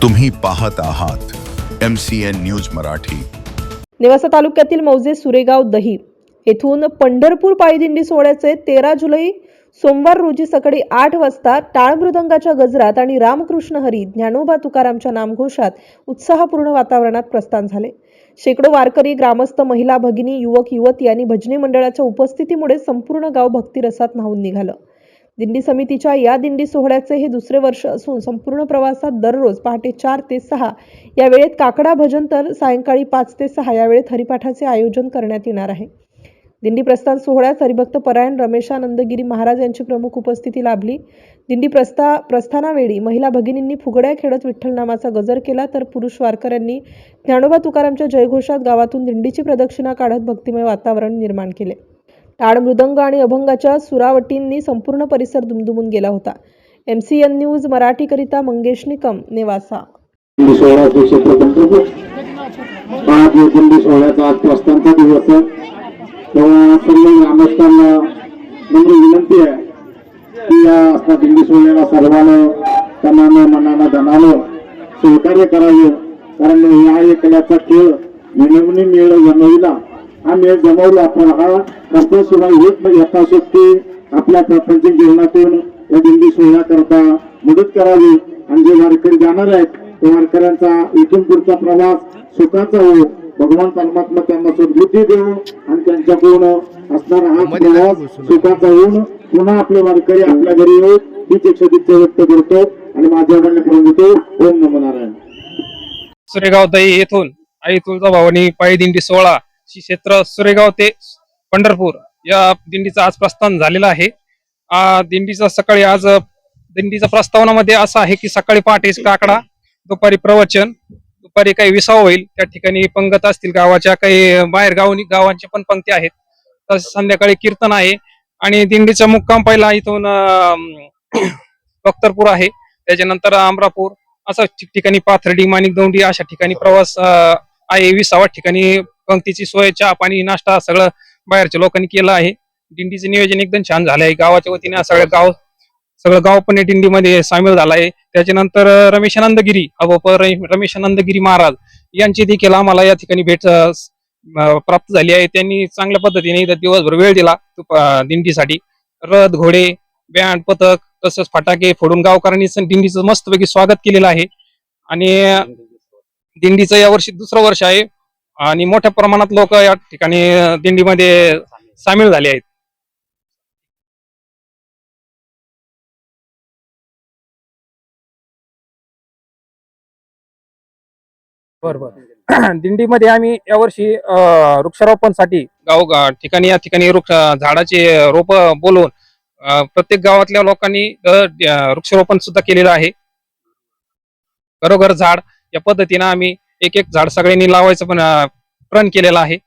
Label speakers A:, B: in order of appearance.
A: तुम्ही पाहत आहात MCN न्यूज मराठी।
B: नेवासा तालुक्यातील मौजे सुरेगाव दही येथून पंढरपूर पायदिंडी सोहळ्याचे 13 जुलै सोमवार रोजी सकाळी 8 वाजता टाळ मृदंगाच्या गजरात आणि रामकृष्ण हरी ज्ञानोबा तुकारामच्या नामघोषात उत्साहपूर्ण वातावरणात प्रस्थान झाले। शेकडो वारकरी, ग्रामस्थ, महिला, भगिनी, युवक, युवती आणि भजनी मंडळाच्या उपस्थितीमुळे संपूर्ण गाव भक्तिरसात न्हाऊन निघालं। दिंडी समितीच्या या दिंडी सोहळ्याचे हे दुसरे वर्ष असून संपूर्ण प्रवासात दररोज पहाटे 4 ते 6 या वेळेत काकडा भजन तर सायंकाळी 5 ते 6 या वेळेत हरिपाठाचे आयोजन करण्यात येणार आहे। दिंडी प्रस्थान सोहळ्यात हरिभक्त परायण रमेशानंदगिरी महाराज यांची प्रमुख उपस्थिती लाभली। दिंडी प्रस्थानावेळी महिला भगिनींनी फुगड्या खेळत विठ्ठलनामाचा गजर केला, तर पुरुष वारकऱ्यांनी ज्ञानोबा तुकारामच्या जयघोषात गावातून दिंडीची प्रदक्षिणा काढत भक्तिमय वातावरण निर्माण केले। टाळ, मृदंग आणि अभंगाच्या सुरावटींनी संपूर्ण परिसर दुमदुमून गेला होता। MCN न्यूज मराठीकरिता मंगेश निकम, नेवासा।
C: सोहळ्याचा आज प्रस्थानचा दिवस आहे, तेव्हा सर्व ग्रामस्थांना विनंती आहे की या दिंडी सोहळ्याला सर्वांना तनानं मनानं धनानं सहकार्य करावे, कारण या एकल्याचा खेळ विनवणी मेळ जमविला, हा मेळ जमवला, पण हा करताशिवाय हेच यथाशक्ती आपल्या प्रापंचिक जीवनातून या दिंडी सोहळ्या करता मदत करावी, आणि जे वारकरी जाणार आहेत त्या वारकऱ्यांचा इथून पुढचा प्रवास सुखाचा हो, भगवान परमात्मा त्यांना सद्बुद्धी देऊ आणि त्यांच्याकडून असणारा हा प्रवास सुखाचा होऊन पुन्हा आपले वारकरी आपल्या घरी येऊ हीच एक सदिच्छा व्यक्त करतो आणि माझ्या म्हणण्यापर्यंत देतो। ओम नमो नारायण।
D: सुरेगाव दही येथून आई तुळजाभवानी पायदिंडी सोहळा श्री क्षेत्र सुरेगाव ते पंढरपूर या दिंडीचा आज प्रस्थान झालेला आहे। दिंडीचा सकाळी आज दिंडीच्या प्रस्तावनामध्ये असं आहे की सकाळी पहाटेच काकडा, दुपारी प्रवचन, दुपारी काही विसावा होईल, त्या ठिकाणी पंगत असतील गावाच्या, काही बाहेर गावांच्या पण पंक्ती आहेत, तसेच संध्याकाळी कीर्तन आहे आणि दिंडीचा मुक्काम पहिला इथून बख्तरपूर आहे, त्याच्यानंतर अमरापूर, असं ठिकठिकाणी पाथर्डी, माणिकदौंडी अशा ठिकाणी प्रवास आहे। 20 ठिकाणी पंक्तीची सोय, चहा पाणी, नाश्ता सगळं बाहेरच्या लोकांनी केलं आहे। दिंडीचं नियोजन एकदम छान झालं आहे गावाच्या वतीने, सगळं गाव पण दिंडीमध्ये सामील झालं आहे। त्याच्यानंतर रमेशानंदगिरी रमेशानंदगिरी महाराज यांची देखील आम्हाला या ठिकाणी भेट प्राप्त झाली आहे। त्यांनी चांगल्या पद्धतीने इथं दिवसभर वेळ दिला दिंडीसाठी। रथ, घोडे, बँड, पथक तसंच फटाके फोडून गावकऱ्यांनी दिंडीचं मस्तपैकी स्वागत केलेलं आहे आणि दिंडीचं यावर्षी दुसरं वर्ष आहे आणि मोठ्या प्रमाणात लोक या ठिकाणी दिंडीमध्ये सामील झाले आहेत। दिंडीमध्ये आम्ही यावर्षी वृक्षारोपणसाठी ठिकाणी या ठिकाणी झाडाचे रोप बोलवून प्रत्येक गावातल्या लोकांनी वृक्षारोपण सुद्धा केलेलं आहे। घरोघर झाड या पद्धतीने आम्ही एक झाड सगळ्यांनी लावायचं पण प्रण केलेला आहे।